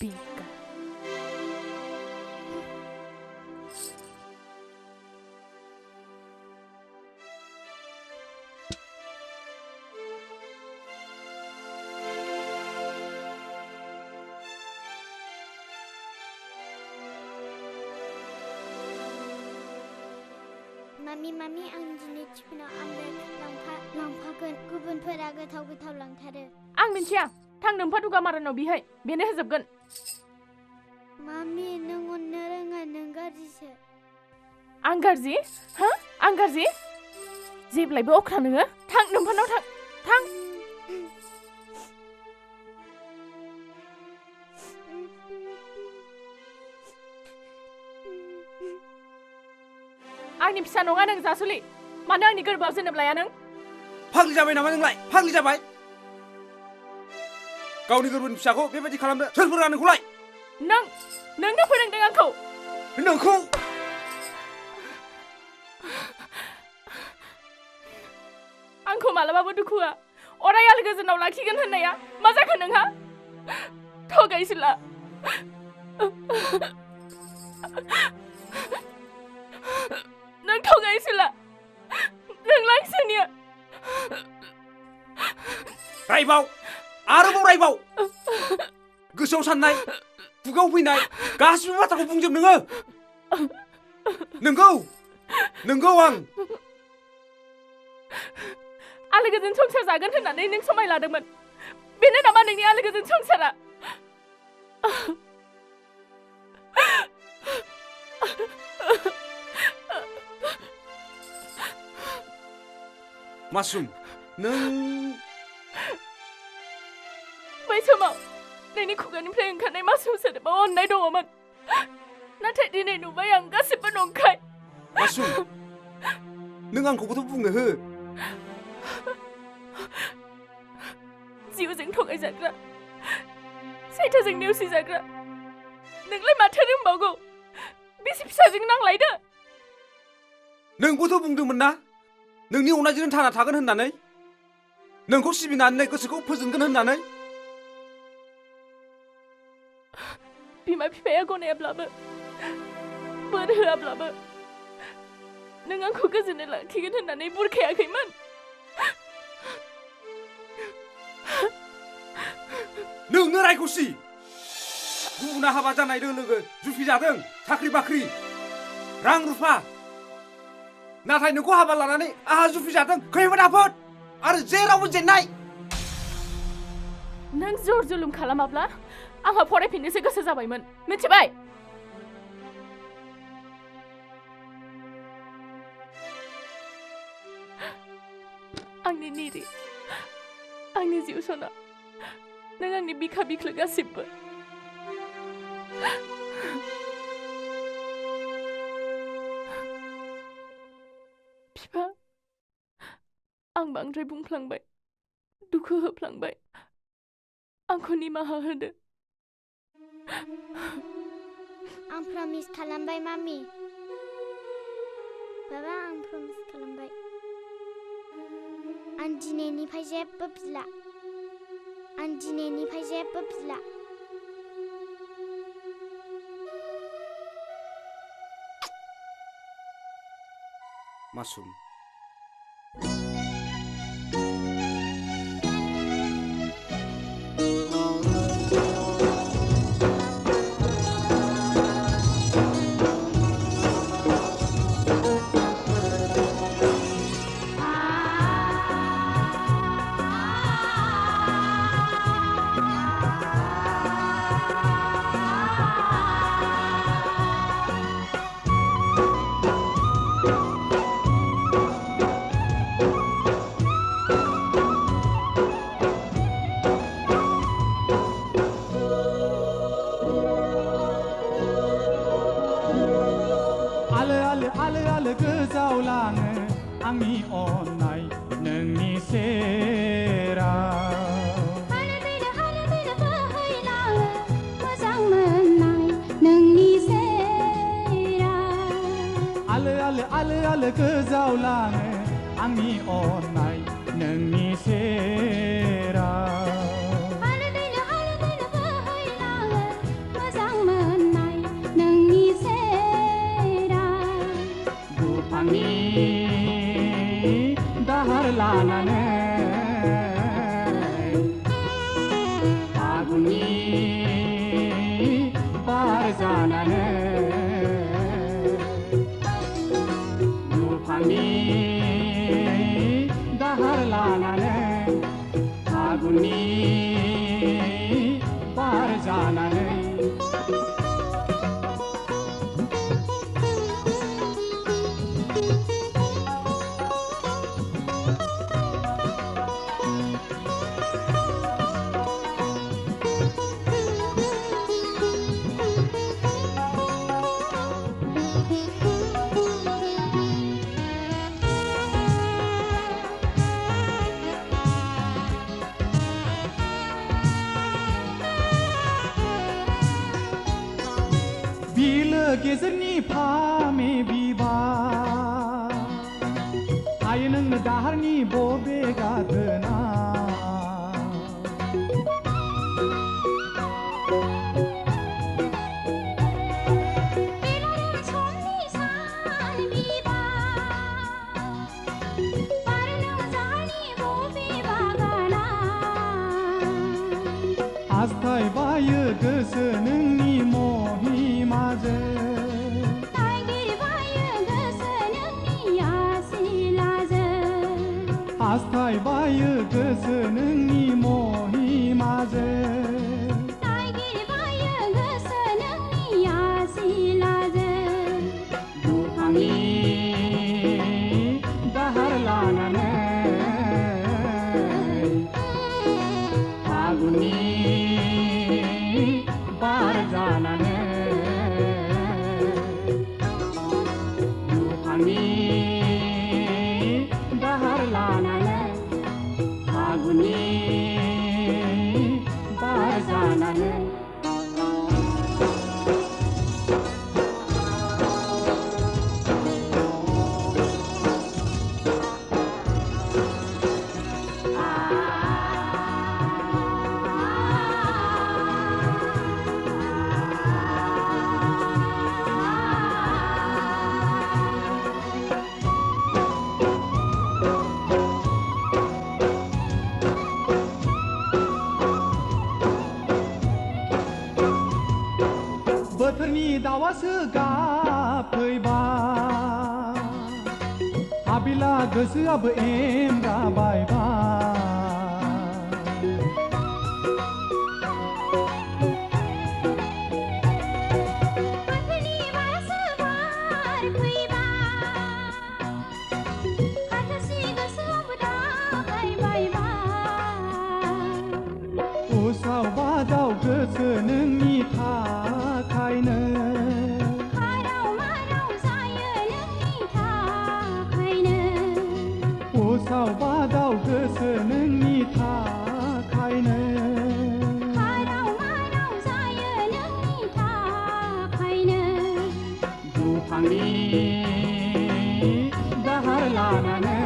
Binka. Mami आं दिनै टिफिनाव omelette लांफागोन गुबुनफोरा गोथाव लांथारो आं मिन्थिया थां नोम्फा दुगा मारानाव बिहाय बेनो होजोबगोन मामि नों अननो रोङा नों गाज्रिसो आं गाज्रि हो आं गाज्रि जेब्लायबो अख्रा नोङो थां नोम्फानाव थां आंनि फिसा नङा नों जासुलि मानो आंनि गोरबोआव जोनोम लाया नों फाग्लि जाबाय नामा नोंलाय फाग्लि जाबाय गावनि गोरबोनि फिसाखौ बेबायदि खालामनो सोर फोरोङा नोंखौलाय नोंनो फोरोंदों आंखौ नोंखौ आंखौ मालाबाबो दुखुआ अराय आलो गोजोनाव लाखिगोन होननाया मा जाखो नोंहा थगायसुला नों थगायसुला नोंलाय सोरनिया रायबाव आरोबाव रायबाव गोसोआव साननाय खुगायाव फैनाय गासिबो बाथ्राखौ बुंजोब नोङो नोंगौ आं आलो गोजोन संसार जागोन होननानै नों समाय लादोंमोन बेनो नामा नोंनि आलो गोजोन संसारा मासुम नों बै समाव नोंनि खुगानिफ्राय ओंखारनाय मासुम सोदोबाव अननाय दङमोन नाथाय दिनै नुबाय आं गासिबो नंखाय मासुम नों आंखौबोथ' बुंनो हो जिउजों थगायजाग्रा सैथोजों नेवसिजाग्रा नोंलाय माथो रोंबावगौ बेसे फिसाजों नांलायदो नोंबोथ' बुंदोंमोन ना नोंनि अननायजों थांना थागोन होननानै नोंखौ सिबिनानै गोसोखौ फोजोनगोन होननानै बिमा बिफाया गनायाब्लाबो बोर होआब्लाबो नों आंखौ गोजोनै लाखिगोन होननानै बुरखायाखैमोन नोंनो रायखौसि गुबुना हाबा जानाय लोगो जुफि जादों साख्रि बाख्रि रां रुफा नाथाय नोंखौ हाबा लानानै आहा जुफि जादों खैफोद आफोद आरो जेरावबो जेननाय नों जर जुलुम खालामाब्ला आंहा फरायफिननोसो गोसो जाबायमोन मिथिबाय आंनि निरि आंनि जिउ सना नों आंनि बिखा बिख्लो गासिबो बिफा आं बांद्राय बुंफ्लांबाय दुखु होफ्लांबाय आंखौ निमाहा होदो आं प्रमिस खालामबाय मामि बाबा आं प्रमिस खालामबाय आं दिनैनिफ्राय जेबो बिला मासुम आलो गोजावलाङो आंनि अननाय नोंनि सेराव आलो दैलो बोहैलाङो मोजां मोननाय नोंनि सेराव आलो गोजावलाङो आंनि अननाय नोंनि सेराव आलो दैलो बोहैलाङो दुफांनि दाहार लानानै फागुननि बार जानानै दुफांनि दाहार लानानै फागुननि बार जानानै गेजेरनि फामे बिबार हायो नोंनो दाहारनि बबे गागोना हास्थाय बायो गोसो नोंनि महिमाजों हास्थाय बायो गोसो नोंनि महिमाजों दुफांनि दाहार लानानै फागुननि बार जानानै दुफांनि दाहार लानानै फागुननि बार जानानै बोथोरनि दावासो गाबफैबाय हाबिला गोसोआबो एमगाबायबाय उसाव बादाव गोसो नोंनि थाखायनो उसाव बादाव गोसो नोंनि थाखायनो दुफांनि दाहार लानानै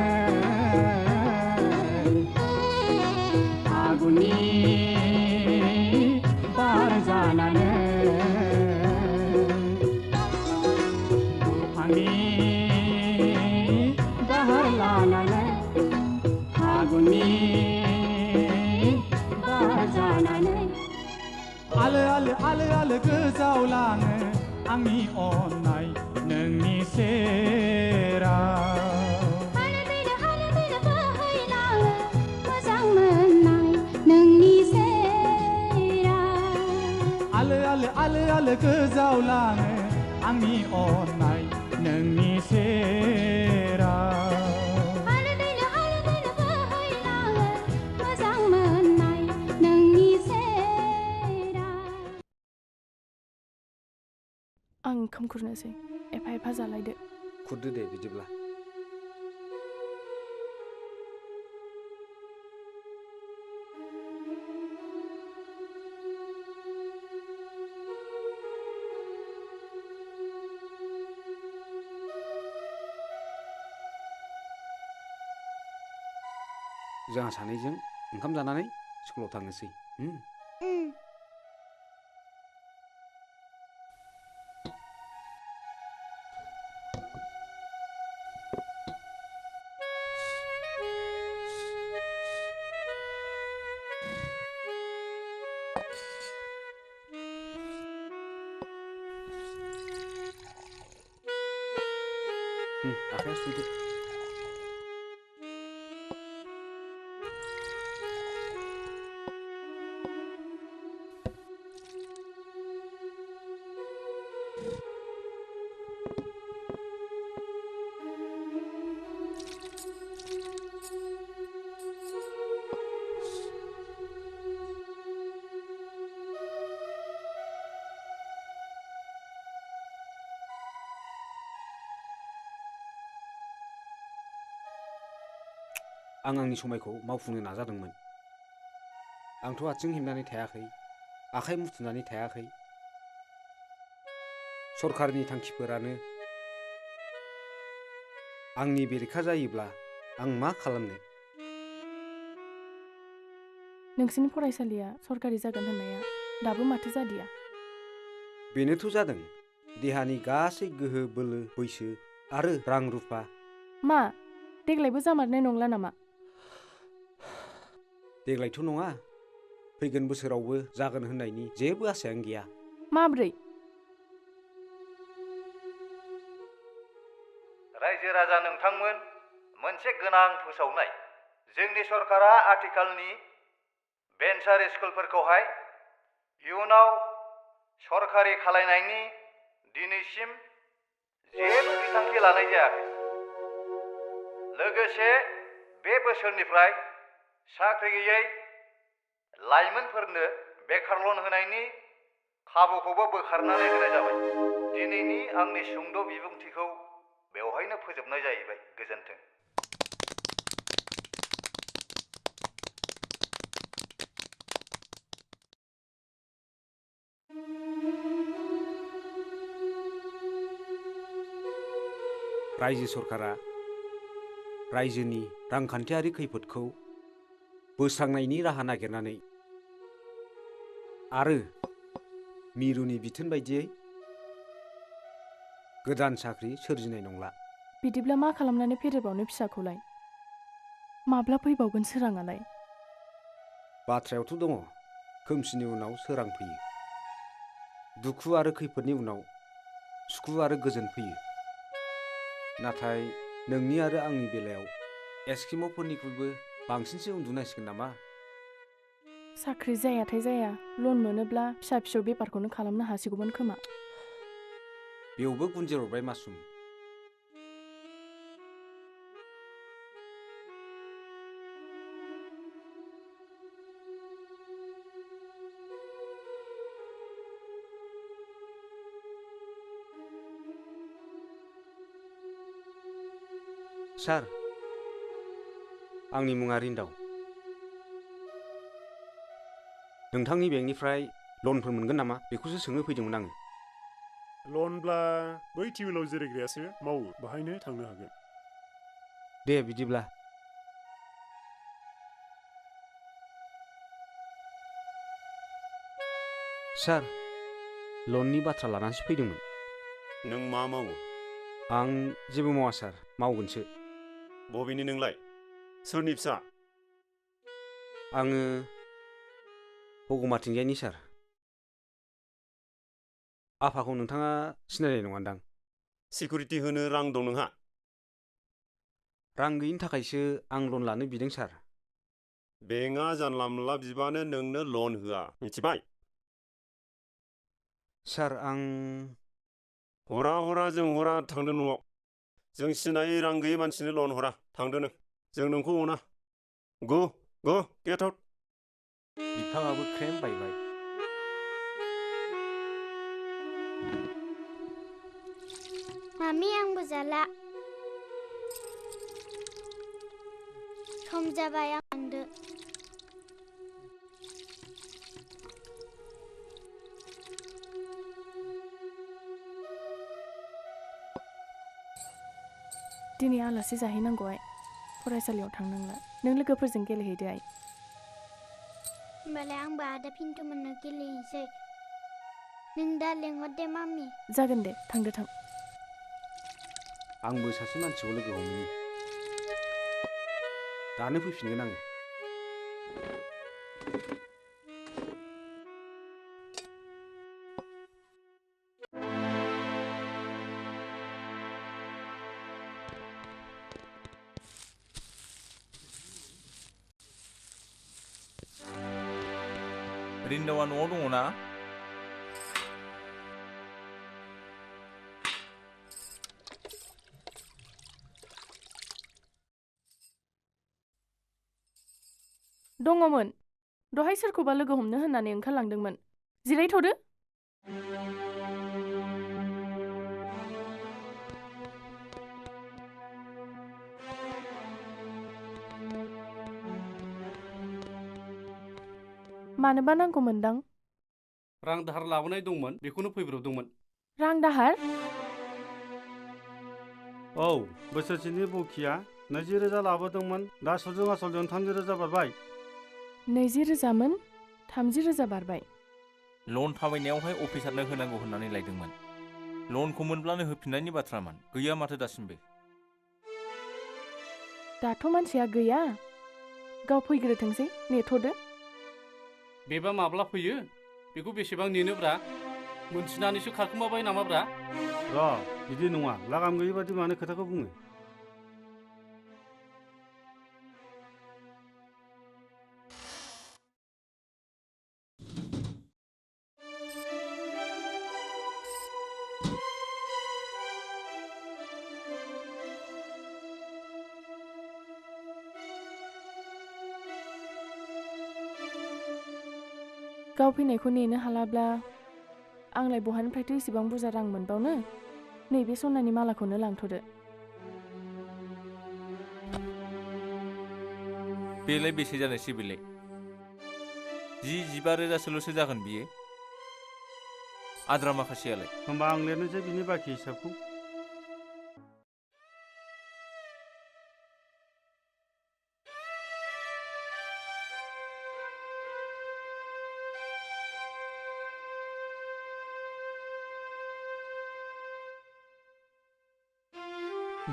फागुननि बार जानानै दुफांनि दाहार लानानै फागुननि बार जानानै आलो आलो आलो आलो गोजावलाङो आंनि अननाय नोंनि सेराव आलो आलो आलो आलो गोजावलाङो आंनि अननाय नोंनि सेराव आं ओंखाम खुरनोसै एफा एफा जालायदो खुरदो दे बिदिब्ला जोंहा सानैजों ओंखाम जानानै स्कुलाव थांनोसै आखाइयाव सुदो आं आंनि समायखौ मावफुंनो नाजादोंमोन आंथ' आथिं हेबनानै थायाखै आखाइ मुथुनानै थायाखै सरकारनि थांखिफोरानो आंनि बेरेखा जायोब्ला आं मा खालामनो नोंसिनि फरायसालिया सरकारि जागोन होननाया दाबो माथो जादिया बेनोथ' जादों देहानि गासै गोहो बोलो बैसो आरो रां रुफा मा देग्लायबो जामारनाय नंला नामा देग्लायथ' नङा फैगोन बोसोरावबो जागोन होननायनि जेबो आसायानो गैया माब्रै रायजो राजा नोंथांमोन मोनसे गोनां फोसावनाय जोंनि सरकारा आथिखालनि भेन्सार स्कुलफोरखौहाय इयुनाव सरकारि खालायनायनि दिनैसिम जेबो बिथांखि लानाय जायाखै लोगोसे बे बोसोरनिफ्राय साख्रि गैयै लाइमोनफोरनो बेकार लन होनायनि खाबुखौबो बोखारनानै होनाय जाबाय दिनैनि आंनि सुंद' बिबुंथिखौ बेवहायनो फोजोबनाय जाहैबाय गोजोन्थों रायजो सरकारा रायजोनि रांखान्थियारि खैफोदखौ बोस्रांनायनि राहा नागिरनानै आरो मिरुनि बिथोन बायदियै गोदान साख्रि सोरजिनाय नंला बिदिब्ला मा खालामनानै फेदेरबावनो फिसाखौलाय माब्ला फैबावगोन सोराङालाय बाथ्रायावथ' दङ खोमसिनि उनाव सोरां फैयो दुखु आरो खैफोदनि उनाव सुखु आरो गोजोन फैयो नाथाय नोंनि आरो आंनि बेलायाव एस्किम'फोरनिख्रुइबो बांसिनसो उन्दुनांसिगोन नामा साख्रि जायाथाय जाया लन मोनोब्ला फिसा फिसौ बेफारखौनो खालामनो हासिगौमोन खोमा बेयावबो गुनजेर हरबाय मासुम सार आंनि मुङा रिन्दाव नोंथांनि बेंकनिफ्राय लनफोर मोनगोन नामा बेखौसो सोंनो फैदोंमोन आङो लनब्ला बै टिउबवेलाव जिरायग्रायासो मावो बाहायनो थांनो हागोन दे बिदिब्ला सार लननि बाथ्रा लानानैसो फैदोंमोन नों मा मावो आं जेबो मावा सार मावगोनसो बबेनि नोंलाय सोरनि फिसा आङो हगमाथिंजायनि सार आफाखौ नोंथाङा सिनायनाय नङादां सिकिउरिटि होनो रां दं नोंहा रां गैयिनि थाखायसो आं लन लानो बिदों सार बेंकआ जानला मोनला बिबानो नोंनो लन होआ मिथिबाय सार आं हरा जों हरा थांदो न'आव जों सिनायै रां गैयै मानसिनो लन हरा थांदो नों जों नोंखौ अना गो गेट आउट बिफाङाबो ख्रेम बायबाय मामि आंबो जाला सम जाबाय आं थांदो दिनै आलासि जाहैनांगौ आइ फरायसालियाव थांनांला नों लोगोफोरजों गेलेहैदो आइ होमबालाय आंबो आदा पिन्टु मोननो गेलेहैसै नों दा लेंहर दे मामि जागोन दे थांदो थां आंबो सासे मानसिखौ लोगो हमैनि दानो फैफिनगोन आङो रिन्दावा न'आव दङ ना? दङमोन। दहाय सोरखौबा लोगो हमनो होननानै ओंखारलांदोंमोन। जिरायथ'दो। मानोबा नांगौमोनदां? रां दाहार लाबोनाय दंमोन, बेखौनो फैब्रबदोंमोन। रां दाहार? औ, बोसोरसेनि बखिया 20,000 लाबोदोंमोन। दा सुदजों आसलजों 30,000 बारबाय। 20,000मोन? 30,000 बारबाय। लन थाबायनायावहाय अफिसारनो होनांगौ होननानै लायदोंमोन। लनखौ मोनब्लानो होफिननायनि बाथ्रामोन। गैया माथो दासिमबो। दाथ' मानसिया गैया। गाव फैग्रोथोंसै, नेथ'दो। बेबा माब्ला फैयो? बेखौ बेसेबां नेनोब्रा? मोनथिनानैसो खारखोमाबाय नामाब्रा? र' बिदि नङा, लागाम गैयि बादि मानो खोथाखौ बुङो? गाव फैनायखौ नेनो हालाब्ला आंलाय बहानिफ्रायथ' इसेबां बुरजा रां मोनबावनो? नैबे सनानि मालाखौनो लांथ'दो। बेलाय बेसे जानोसै बेलाय? 10-15,000सोल'सो जागोन बियो। आद्रा माखासेयालाय? होमबा आं लिरनोसै बिनि बाखि हिसाबखौ।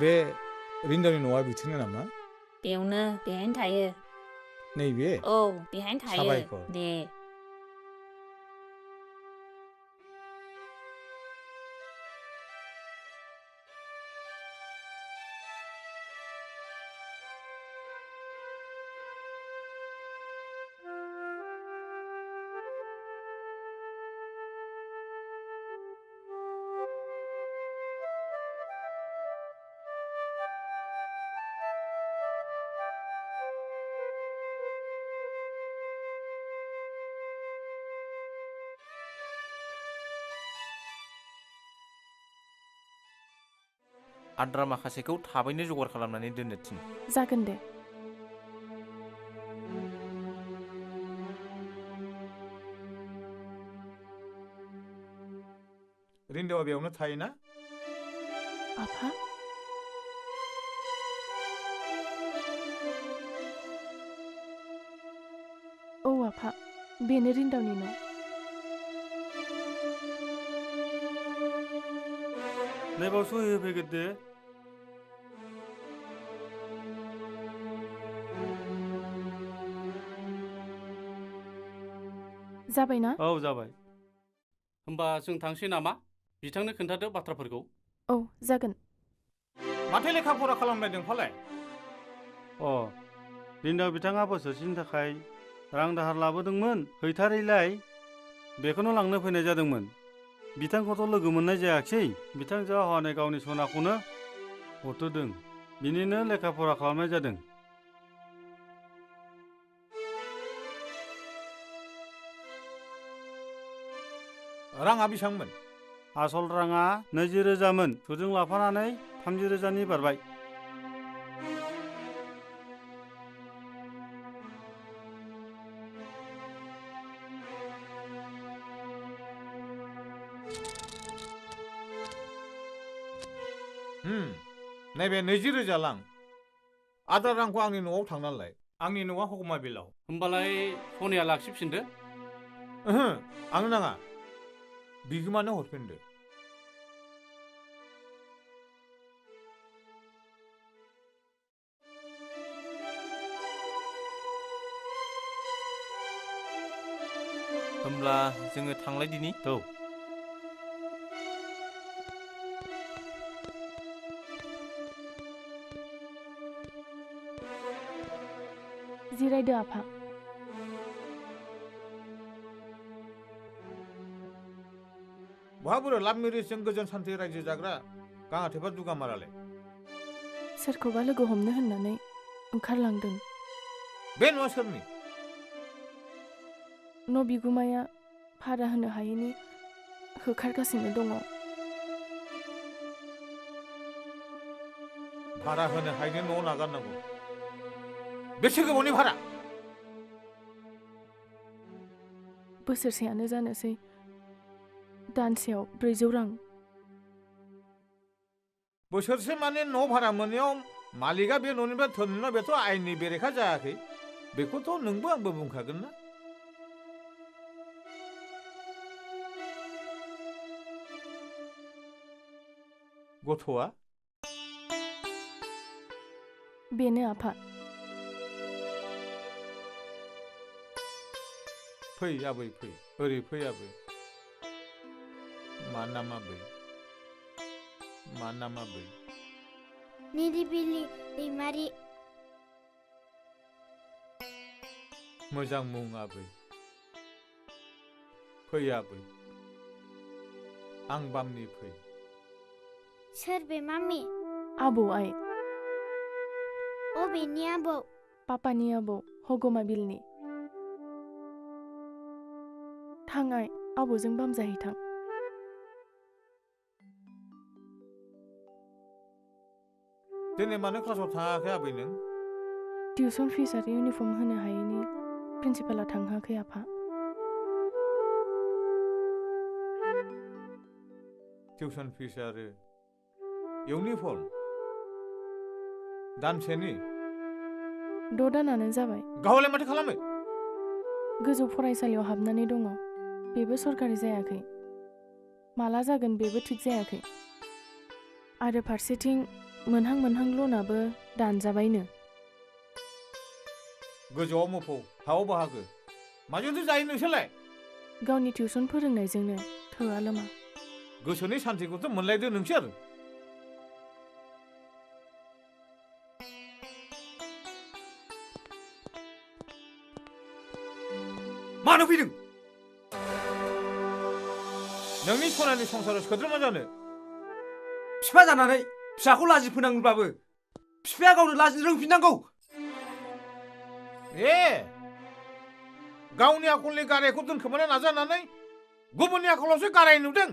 बे रिन्दावनि न'आ बिथिंनो नामा? बेयावनो, बेहायनो थायो। नैबे? औ, बेहायनो थायो। साबायखर। दे। आद्रा माखासेखौ थाबैनो जगार खालामनानै दोननो थिन। जागोन दे। रिन्दावा बेयावनो थायोना? आफा? औ आफा, बेनो रिन्दावनि न'। नैबावसो होफैग्रोदो। जाबायना? औ, जाबाय। होमबा जों थांसै नामा? बिथांनो खोन्थादो बाथ्राफोरखौ। औ, जागोन। माथो लेखा फरा खालामलायदों फालाय? रिन्दाव बिथाङा बोसोरसेनि थाखाय रां दाहार लाबोदोंमोन। हैथारैलाय बेखौनो लांनो फैनाय जादोंमोन। बिथांखौथ' लोगो मोननाय जायाखिसै। बिथांजोआ हनै गावनि सनाखौनो हरथ'दों। बिनिनो लेखा फरा खालामनाय जादों। राङा बेसांमोन? आसल राङा 20,000मोन। सुदजों लाफानानै 30,000नि बारबाय। नैबे 20,000 लां। आद्रा रांखौ आंनि न'आव थांनानैलाय। आंनि न'आ हगमा बिलाव। होमबालाय सनाया लाखिफिनदो। ओहो, आंनो नाङा। बिगोमानो हरफिनदो। होमब्ला जोङो थांलायदिनि। औ। जिरायदो आफा। बहाबोरो लाभ मेरिजजों गोजोन सान्थि रायजो जाग्रा गाङाथेफा दुगामारालाय सोरखौबा लोगो हमनो होननानै ओंखारलांदों। बे न'आ सोरनि? न' बिगुमाया भारा होनो हायैनि होखारगासिनो दङ। भारा होनो हायैनि न'आव नागारनांगौ। बेसे गोबावनि भारा? बोसोरसेयानो जानोसै। दानसेयाव 400 रां। बोसोरसे माने न' भारा मोननायाव मालिका बे न'निफ्राय थोननो बेथ' आयेननि बेरेखा जायाखै। बेखौथ' नोंबो आंबो बुंखागोन ना? गथ'आ? बेनो आफा। फै आबै फै, ओरै फै आबै। मा नाम आबै? मा नाम आबै? निरिबिलि दैमारि। मोजां मुं आबै। फै आबै। आं बामनि फै। सोर बे मामि? आबौ आइ। अबेनि आबौ? पापानि आबौ हगमा बिलनि। थां आइ, आबौजों बाम जाहैथां। दिनै मानो क्लासाव थाङाखै आबै नों? टिउसन फिस आरो इउनिफर्म होनो हायैनि प्रिन्सिपाला थांहोआखै आफा। टिउसन फिस आरो इउनिफर्म दानसेनि? 6 दानानो जाबाय। गावलाय माथो खालामो? गोजौ फरायसालियाव हाबनानै दङ। बेबो सरकारि जायाखै। माला जागोन बेबो थिग जायाखै। आरो फारसेथिं मोनहां लनाबो दानजाबायनो। गोजौआव मोफौ, हायाव बाहागो। माजोंथो जायो नोंसोरलाय? गावनि टिउसन फोरोंनायजोंनो थोआलो मा? गोसोनि सान्थिखौथ' मोनलायदो नोंसोर। मानो फैदों? नोंनि सनानि संसाराव सोद्रोमा जानो? बिफा जानानै फिसाखौ लाजि फोनांब्लाबो बिफाया गावनो लाजिनो रोंफिननांगौ। गावनि आखलनि गारायखौ दोनखोमानो नाजानानै गुबुननि आखलावसो गाराय नुदों।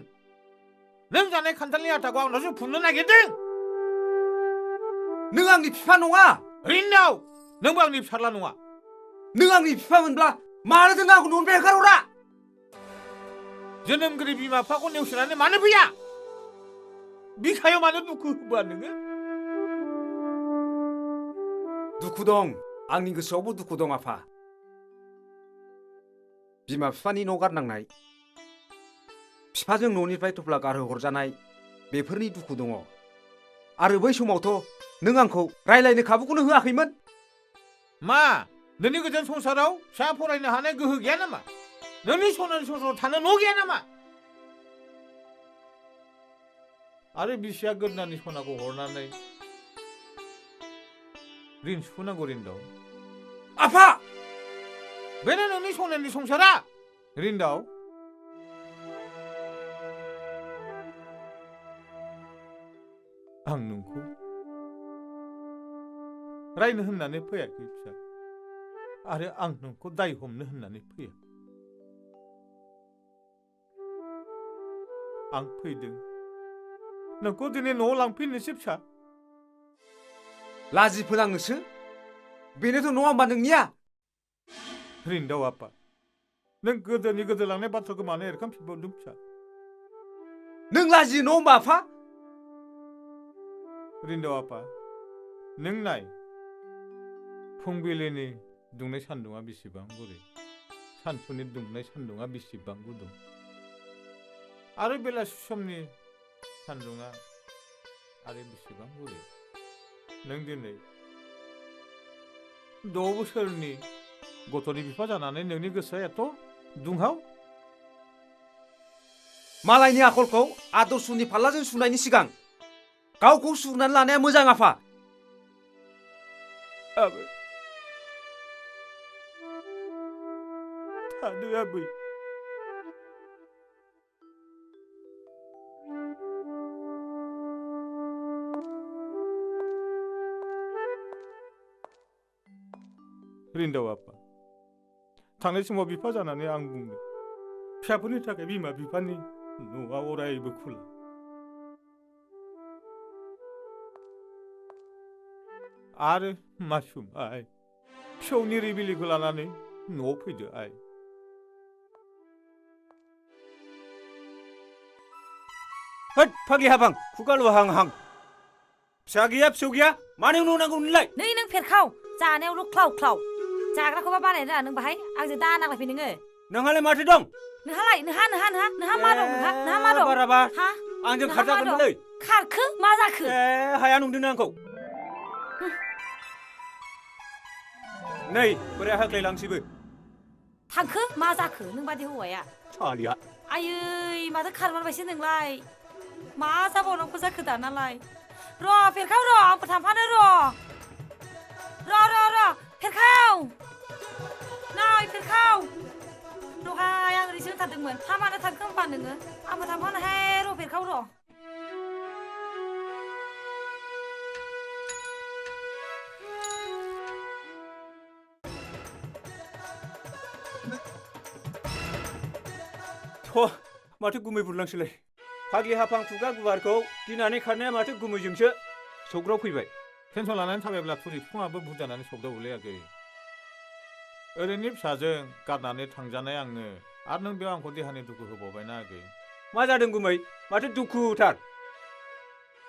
नों जानाय खान्थालनि आटाखौ आंनावसो फुननो नागिरदों। नों आंनि बिफा नङा। रिन्दाव, नोंबो आंनि फिसाज्ला नङा। नों आंनि बिफा मोनब्ला मानो दोन आंखौ न'निफ्राय होखारहरा? जोनोमगिरि बिमा बिफाखौ नेवसिनानै मानो फैया? बिखायाव मानो दुखु होबा नोङो? दुखु दं। आंनि गोसोआवबो दुखु दं आफा। बिमा बिफानि न' गारनांनाय, बिफाजों न'निफ्राय थफ्ला गारहोहरजानाय बेफोरनि दुखु दङ। आरो बै समावथ' नों आंखौ रायलायनो खाबुखौनो होआखैमोन। मा नोंनि गोजोन संसाराव फिसा फरायनो हानाय गोहो गैया नामा? नोंनि सनानि संसाराव थानो न' गैया नामा? आरो बिसिया गोदनानि सनाखौ हरनानै रिन सुख'नांगौ रिन्दाव। आफा! बेनो नोंनि सनानि संसारा रिन्दाव। आं नोंखौ रायनो होननानै फैयाखै फिसा, आरो आं नोंखौ दाय हमनो होननानै फैया। आं फैदों नोंखौ दिनै न'आव लांफिननोसै फिसा। लाजि फोनांनोसो? बेनोथ' नङा होमबा नोंनिया? रिन्दाव आफा, नों गोदोनि गोदोलांनाय बाथ्राखौ मानो एरखांफिनबावदों फिसा? नों लाजियो नङा होमबा आफा? रिन्दाव आफा, नों नाय फुंबिलिनि दुंनाय सान्दुंआ बेसेबां गुरै, सानसुनि दुंनाय सान्दुंआ बेसेबां गुदुं, आरो बेलासि समनि सान्दुंआ आरो बेसेबां गुरै। नों दिनै 6 बोसोरनि गथ'नि बिफा जानानै नोंनि गोसोआ एथ' दुंहाव? मालायनि आखलखौ आदर्शनि फाल्लाजों सुनायनि सिगां गावखौ सुनानै लानाया मोजां आफा। आबै थादो आबै। रिन्दाव आफा थांनाय समाव बिफा जानानै आं बुंदों फिसाफोरनि थाखाय बिमा बिफानि न'आ अरायबो खुला आरो मासुम आइ फिसौनि रिबिलिखौ लानानै न'आव फैदो आइ होद फाग्लि हाबां खुगाल' हां हां फिसा गैया फिसौ गैया मानो न' नांगौ नोंलाय नै नों फेरखाव जानायावल' ख्लाव ख्लाव जाग्राखौबा बानायनो रोङा नों बाहाय आंजों दा नांलायफै नोङो नोंहालाय माथो दं नोंहालाय नोंहा मा दं नोंहा मा दं बाराबा हा आंजों खारजागोनलै खारखो मा जाखो हाया नंदोंनो आंखौ नै बोराय हाख्लायलांसैबो थांखो मा जाखो नों बादि हौवाया सालिया आयै माथो खारमारबायसो नोंलाय मा जाबावनांगौ जाखो दानालाय र' फेरखाव र' आंबो थांफानो र' फेरखाव नै फेरखाव र'हाय आं ओरैसो होनथारदोंमोन हा मानो थांखो होनबा नोङो आंबो थांफानोहाय र' फेरखाव र' माथो गुमै बुरलांसैलाय फाग्लि हाफां खुगा गुवारखौ गिनानै खारनाया माथो गुमैजोंसो सौग्राव फैबाय टेनसन लानानै थाबायब्ला थुरि बिफाङाबो बुजानानै सौदावगोलैयाखै ओरैनो फिसाजों गारनानै थांजानाय आंनो आरो नों बेयाव आंखौ देहानि दुखु होबावबायना आगै मा जादों गुमै माथो दुखुथार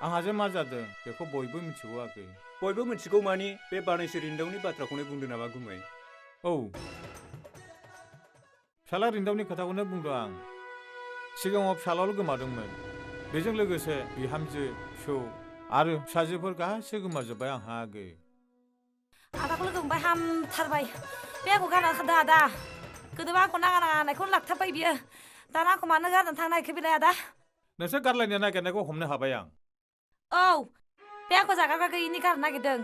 आंहा जे मा जादों बेखौ बयबो मिथिगौ आगै बयबो मिथिगौ मानि बे बानायसो रिन्दावनि बाथ्राखौनो बुंदों नामा गुमै औ फिसाला रिन्दावनि खोथाखौनो बुंदों आं सिगाङाव फिसालाल' गोमादोंमोन बेजों लोगोसे बिहामजो फिसौ आरो फिसाजोफोर गासै गोमाजोब्बाय आंहा आगै आदाखौ लोगो मोनबाय हामथारबाय बे आंखौ गारना खारदों आदा गोदोबा आंखौ नाङा होननायखौनो लाखथाबबाय बियो दाना आंखौ मानो गारनानै थांनो नागिरखो बेलाय आदा नोंसोर गारलायनो नागिरनायखौ हमनो हाबाय आं औ बे आंखौ जागारग्रा गैयिनि गारनो नागिरदों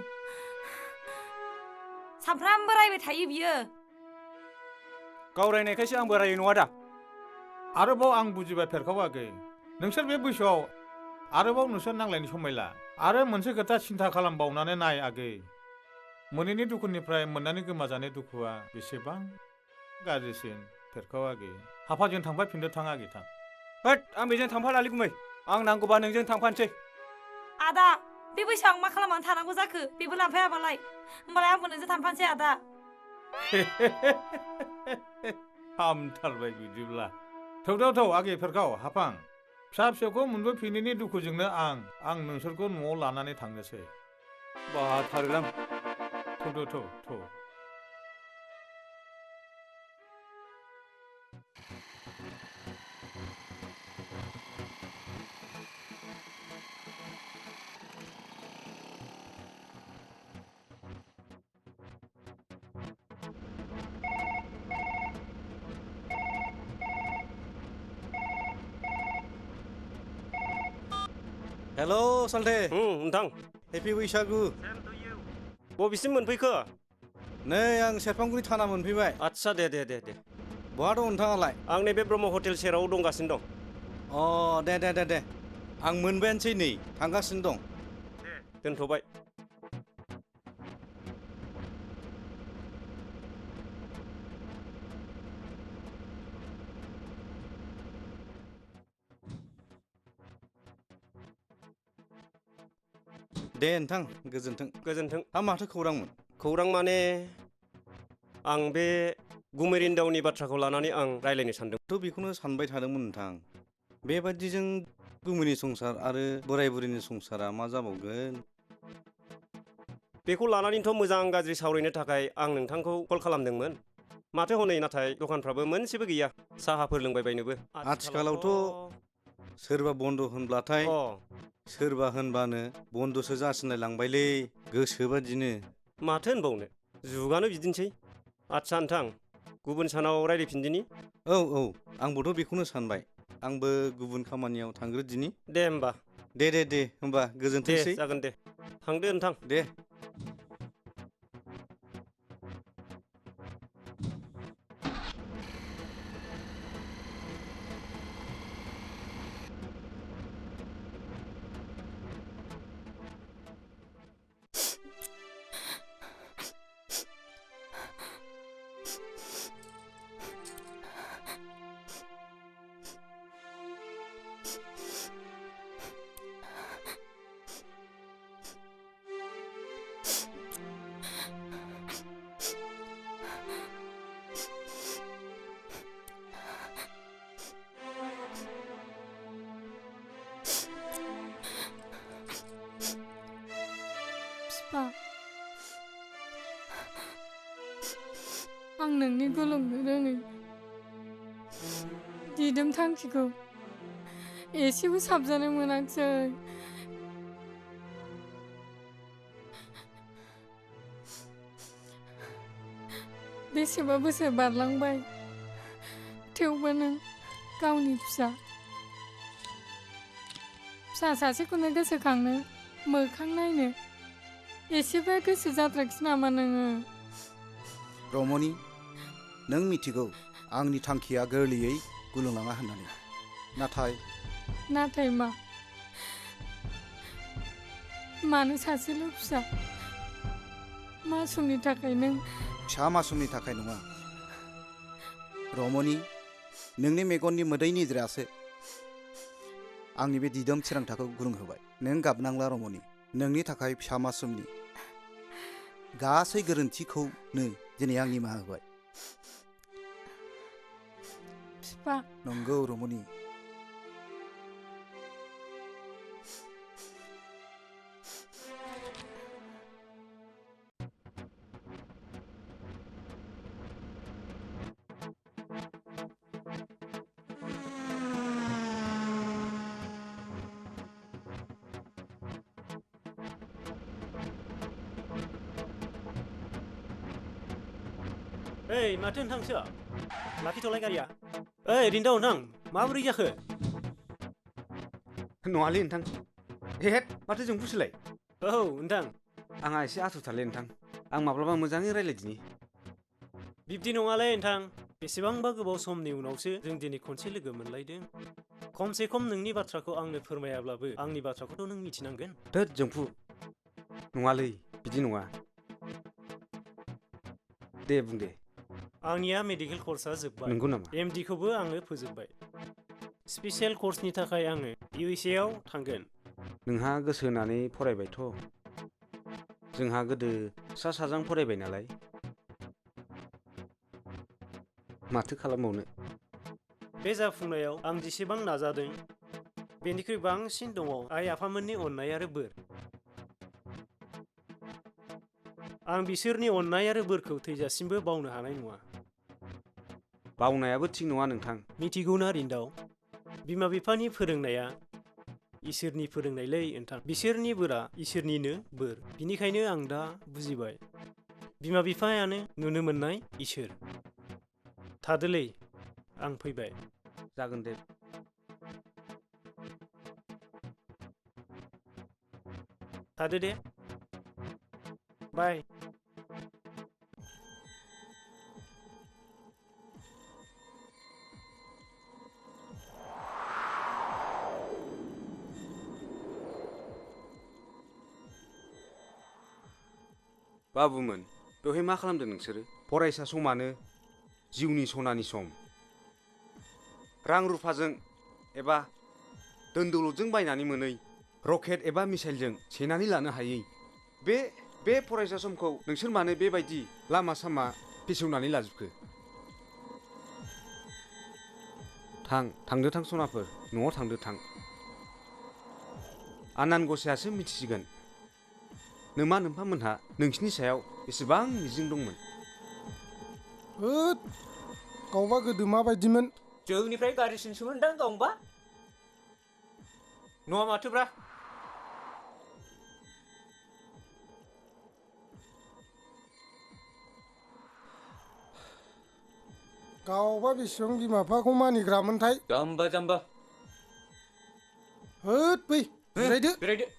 सानफ्रामबो रायबाय थायो बियो गाव रायनायखायसो आंबो रायो नङा दा आरोबाव आं बुजिबाय फेरखाव आगै नोंसोर बे बैसोआव आरोबाव नोंसोर नांलायनो समायला आरो मोनसे खोथा सिन्था खालामबावनानै नाय आगै मोनैनि दुखुनिफ्राय मोननानै गोमाजानाय दुखुआ बेसेबां गाज्रिसिन फेरखाव आगै हाफाजों थांफाफिनदो थां आगै थां होद आं बेजों थांफालालै गुमै आं नांगौबा नोंजों थांफानोसै आदा बे बैसोआव आं मा खालामनानै थानांगौ जाखो बेबो लांफायाबालाय होमबालाय आंबो नोंजों थांफानोसै आदा हामथारबाय बिदिब्ला थौ आगै फेरखाव हाफां फिसा फिसौखौ मोनबोफिनैनि दुखुजोंनो आं नोंसोरखौ न'आव लानानै थांनोसै बाथारोलां थौ हेलो सालथे नोंथां हेपि बैसागु बबेसिम मोनफैखो नै आं सेरफांगुरि थाना मोनफैबाय आच्छा दे बहा दं नोंथाङालाय आं नैबे ब्रह्म हटेल सेराव दंगासिनो दं दे आं मोनबायानोसै नै थांगासिनो दं दोनथ'बाय दे नोंथां गोजोन्थों माथो खौरांमोन खौरां माने आं बे गुमै रिन्दावनि बाथ्राखौ लानानै आं रायलायनो सानदों बेखौनो सानबाय थादोंमोन नोंथां बेबादिजों गुमैनि संसार आरो बोराय बुरैनि संसारा मा जाबावगोन बेखौ लानानैथ' मोजां गाज्रि सावरायनो थाखाय आं नोंथांखौ कल खालामदोंमोन माथो हनै नाथाय दखानफ्राबो मोनसेबो गैया साहाफोर लोंबाय बायनोबो आथिखालावथ' सोरबा बन्द होनब्लाथाय सोरबा होनबानो बन्दसो जासिनाय लांबायलै गोसोबादिनो माथो होनबावनो जुगानो बिदिनोसै आच्छा नोंथां गुबुन सानाव रायलायफिनदिनि औ आंबोथ' बेखौनो सानबाय आंबो गुबुन खामानियाव थांग्रोदिनि दे होमबा दे होमबा गोजोनथोंसै दे जागोन दे थांदो नोंथां दे पुष्पा आं नोंनि गोलोमनो रोङै दिदोम थांखिखौ एसेबो साबजानो मोनाखिसै बेसेबा बोसोर बारलांबाय थेवबो नों गावनि फिसा सासेखौनो गोसोखांनो मोखां नायनो एसेबो गोसो जाथ्राखिसै नामा नोङो रमनि नों मिथिगौ आंनि थांखिया गोरलैयै गुलुंलाङा होननानै नाथाय मानो सासेल' फिसा मासुमनि थाखाय नों फिसा मासुमनि थाखाय नङा रमनि नोंनि मेगननि मोदै निद्रायासो आंनि बे दिदोम थिरांथाखौ गुरुं होबाय नों गाबनांला रमनि नोंनि थाखाय फिसा मासुमनि गासै गोरोन्थिखौनो दिनै आं निमाहा होबाय पुष्पा नंगौ रमनि ओइ माथो नोंथांसो लाखिथ'लाय गारिया ओइ रिन्दाव नोंथां माबोरै जाखो नङालै नोंथां हेद माथो जोंफुसोलाय औ नोंथां आंहा एसे आथुरथारलै नोंथां आं माब्लाबा मोजाङै रायज्लायदिनि बिब्दि नङालै नोंथां बेसेबांबा गोबाव समनि उनावसो जों दिनै खनसे लोगो मोनलायदों खमसे खम नोंनि बाथ्राखौ आंनो फोरमायाब्लाबो आंनि बाथ्राखौथ' नों मिथिनांगोन थोद जोंफु नङालै बिदि नङा दे बुं दे आंनिया मेडिकेल कर्सआ जोब्बाय नंगौ नामा MD खौबो आङो फोजोबबाय स्पेसियेल कर्सनि थाखाय आङो USA आव थांगोन नोंहा गोसो होनानै फरायबायथ' जोंहा गोदो सा साज्रां फरायबाय नालाय माथो खालामबावनो बे जाफुंनायाव आं जेसेबां नाजादों बेनिख्रुइ बांसिन दङ आइ आफामोननि अननाय आरो बोर आं बिसोरनि अननाय आरो बोरखौ थैजासिमबो बावनो हानाय नङा बावनायाबो थिग नङा नोंथां मिथिगौना रिन्दाव बिमा बिफानि फोरोंनाया इसोरनि फोरोंनायलै नोंथां बिसोरनि बोरा इसोरनिनो बोर बिनिखायनो आं दा बुजिबाय बिमा बिफायानो नुनो मोननाय इसोर थादोलै आं फैबाय जागोन दे थादो दे बाय बाबुमोन बेवहाय मा खालामदों नोंसोरो फरायसा समानो जिउनि सनानि सम रां रुफाजों एबा दोनदौलतजों बायनानै मोनै रकेट एबा मिसाइलजों सेनानै लानो हायै बे फरायसा समखौ नोंसोर मानो बेबायदि लामा सामा फेसेवनानै लाजोबखो थांदो थां सनाफोर न'आव थांदो थां आनान गसायासो मिथिसिगोन नोमा नोम्फामोनहा नोंसिनि सायाव एसेबां मिजिं दंमोन होद गावबा गोदो माबायदिमोन जोंनिफ्राय गाज्रिसिनसोमोन दां गावबा नङा माथोब्रा गावबा बेसेबां बिमा बिफाखौ मानिग्रामोनथाय जाम्बा होद फै बेरायदो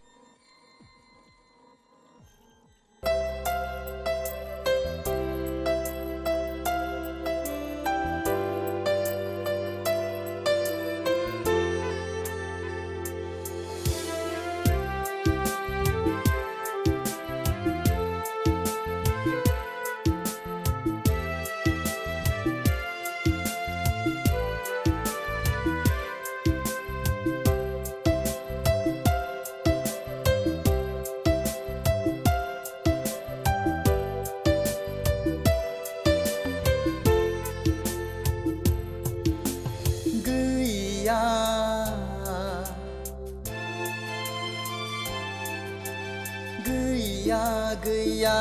गैया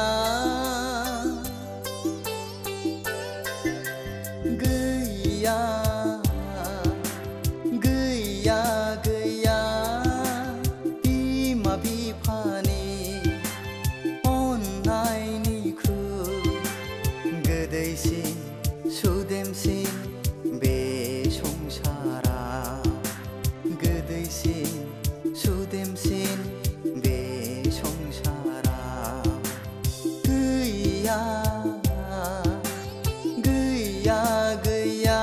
गैया गैया गैया बिमा बिफानि अननायनिख्रुइ गोदैसिन सुदेमसिन बे संसारा गोदैसिन सुदेमसिन बे संसारा गैया गैया गैया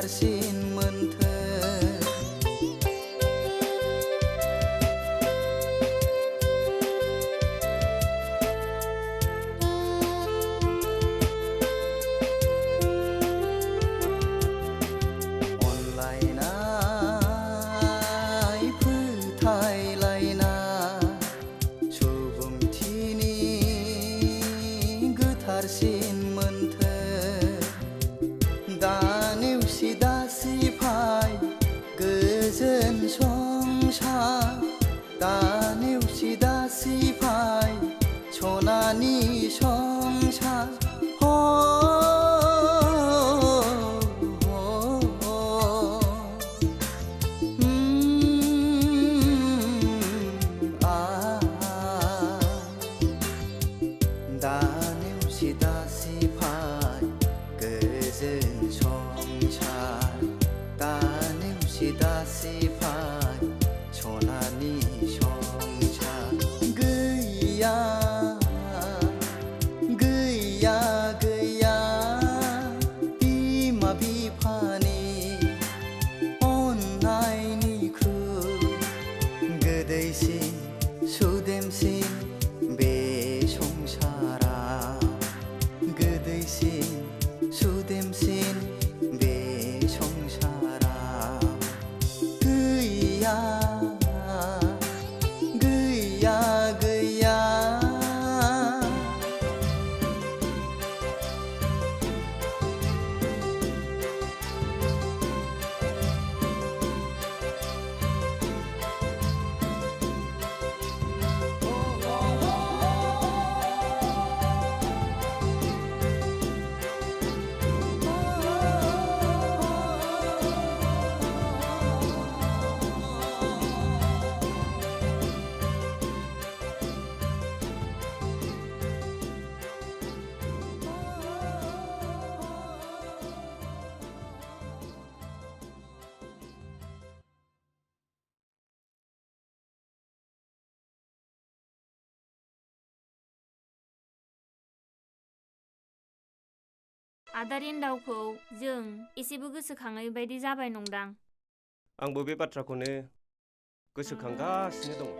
다시 파이 천안이 성차 सुदेमसिन बे संसारा गोदैसिन सुदेमसिन बे संसारा गैया गैया गैया आदारिन दावखौ जों एसेबो गोसोखाङै बायदि जाबाय नंदां। आंबो बे बाथ्राखौनो गोसोखांगासिनो दं।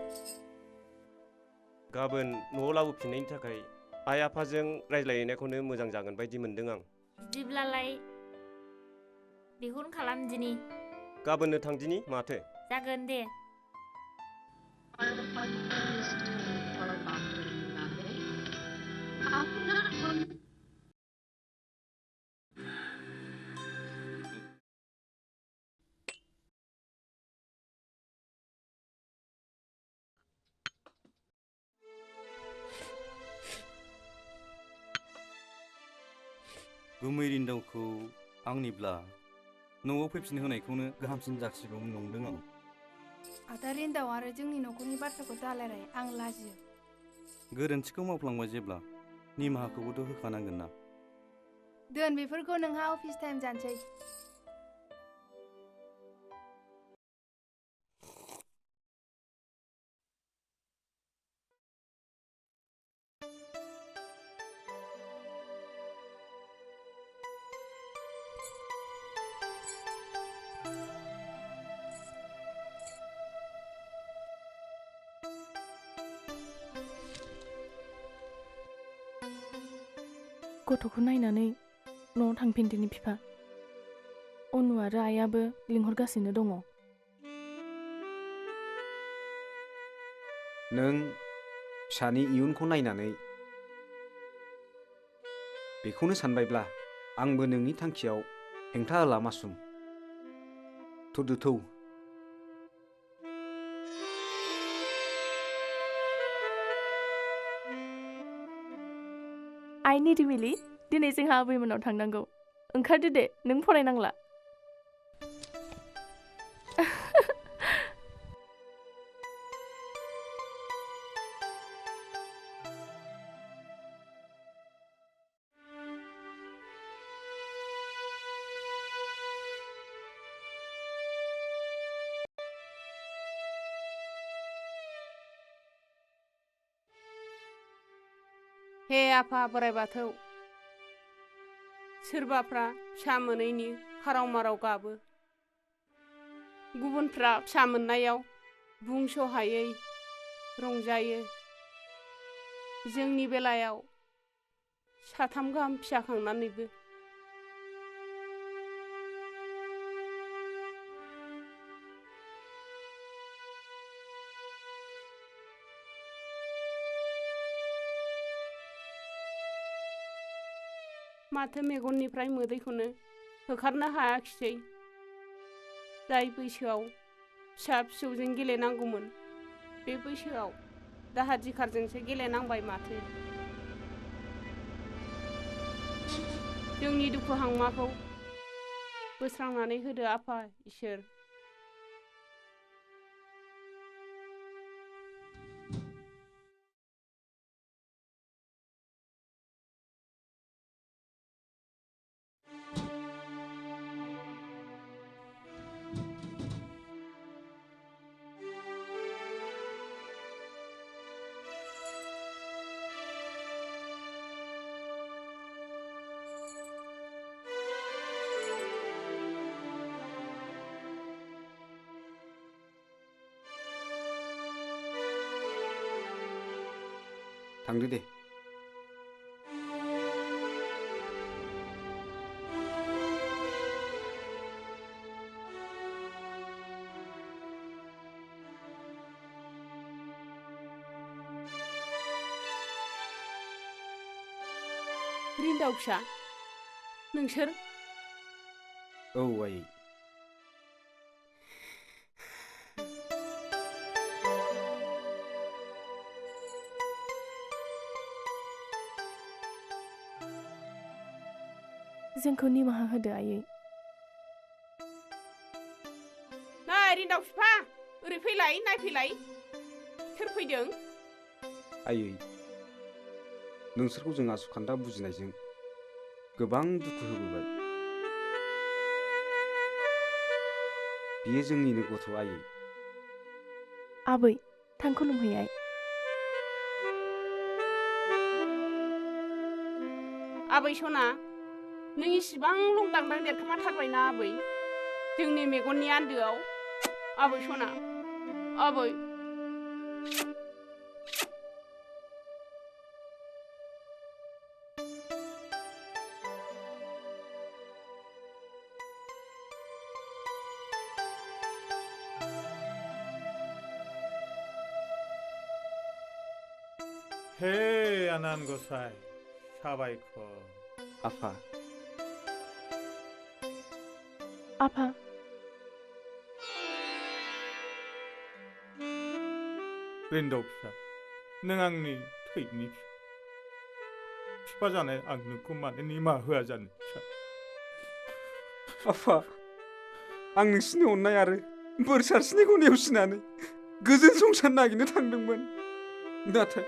गाबोन न'आव लाबोफिननायनि थाखाय आइ आफाजों रायज्लायहैनायखौनो मोजां जागोन बायदि मोनदों आं। बिदिब्लालाय बेखौनो खालामदिनि। गाबोननो थांदिनि माथो। जागोन दे। गुमै रिन्दावखौ आंनिब्ला न'आव फैफिन होनायखौनो गाहामसिन जासिगौमोन नंदों आं। आदा रिन्दाव आरो जोंनि न'खरनि बाथ्राखौ दालायराय, आं लाजियो। गोरोन्थिखौ मावफ्लांबाय जेब्ला निमाहाखौबोथ' होखानांगोन ना। दोन बेफोरखौ, नोंहा अफिस टाइम जानोसै। गथ'खौ नायनानै न'आव थांफिनदिनि बिफा। अनु आरो आइयाबो लिंहरगासिनो दङ। नों फिसानि इयुनखौ नायनानै बेखौनो सानबायब्ला आंबो नोंनि थांखियाव हेंथा होला मासुम। थुदुथौ। आइनि रिमिलि, दिनै जोंहा आबैमोनाव थांनांगौ। ओंखारदो दे, नों फरायनांला। हे आफा बोराइ बाथौ, सोरबाफ्रा फिसा मोनैनि खाराव माराव गाबो, गुबुनफ्रा फिसा मोननायाव बुंस'हायै रंजायो। जोंनि बेलायाव साथाम गाहाम फिसा खांनानैबो माथो मेगननिफ्राय मोदैखौनो होखारनो हायाखिसै। जाय बैसोआव फिसा फिसौजों गेलेनांगौमोन, बे बैसोआव दाहार दिखारजोंसो गेलेनांबाय माथो। जोंनि दुखु हांमाखौ बोस्रांनानै होदो आफा इसोर। थांदो दे रिन्दाव फिसा नोंसोर औ आयै जोंखौ निमाहा होदो आयै नै रिन्दाव फिफा ओरै फैलाय नायफैलाय सोर फैदों आयै नोंसोरखौ जों आसुखान्दा बुजिनायजों गोबां दुखु होबोबाय बियो जोंनिनो गथ' आयै आबै थां खुलुमहैयाय आबै सना नों इसिबां लंदांदां देरखोमाथारबायना आबै जोंनि मेगननि आन्दोआव आबै सना आबै हे आनान गसाइ साबायखर आफा आफा रिन्दाव फिसा नों आंनि थैनि फिफा जानाय आं नोंखौ मानो निमाहा होआ जानो फिसा आफा आं नोंसिनि अननाय आरो बोर सारस्रिनायखौ नेवसिनानै गोजोन संसार नागिरनो थांदोंमोन नाथाय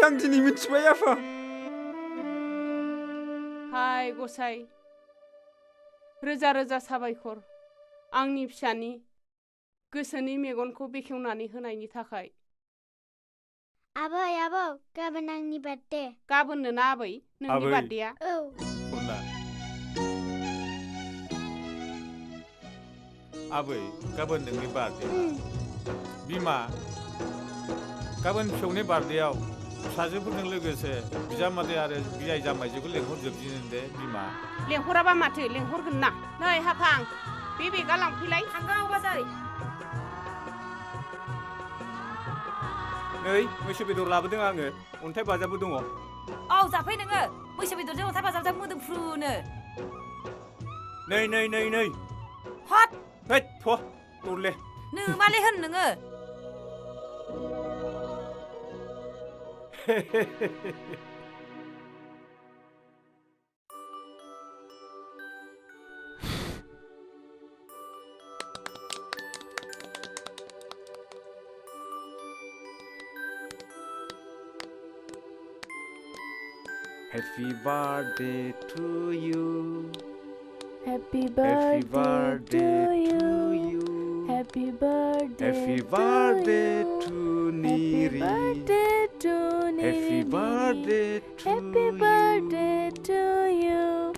आं दिनै मिथिबाय आफा हाय गसाइ रोजा रोजा साबायखर आंनि फिसानि गोसोनि मेगनखौ बेखेवनानै होनायनि थाखाय आबै आबौ गाबोन आंनि बार्थडे गाबोननो ना आबै नोंनि बार्थडेआ औ आबै गाबोन नोंनि बार्थडे बिमा गाबोन फिसौनि बार्थडेआव फिसाजोफोरजों लोगोसे बिजामादै आरो बियाय जामाइजोखौ लेंहरजोबदिनो दे बिमा लेंहराबा माथो लेंहरगोन ना नै हाफां बे बेगा लांफैलाय थांगौ बाजै नै मैसो बेदर लाबोदों आङो अन्थाइ बाजाबबो दङ औ जाफै नोङो मैसो बेदरजों अन्थाइ बाजाबजों मोदोमफ्रुनो नै हट हैद थ दरले नो माले होन नोङो Happy birthday to you. Happy birthday to you. Happy birthday to Niri. Happy birthday to Happy birthday to you.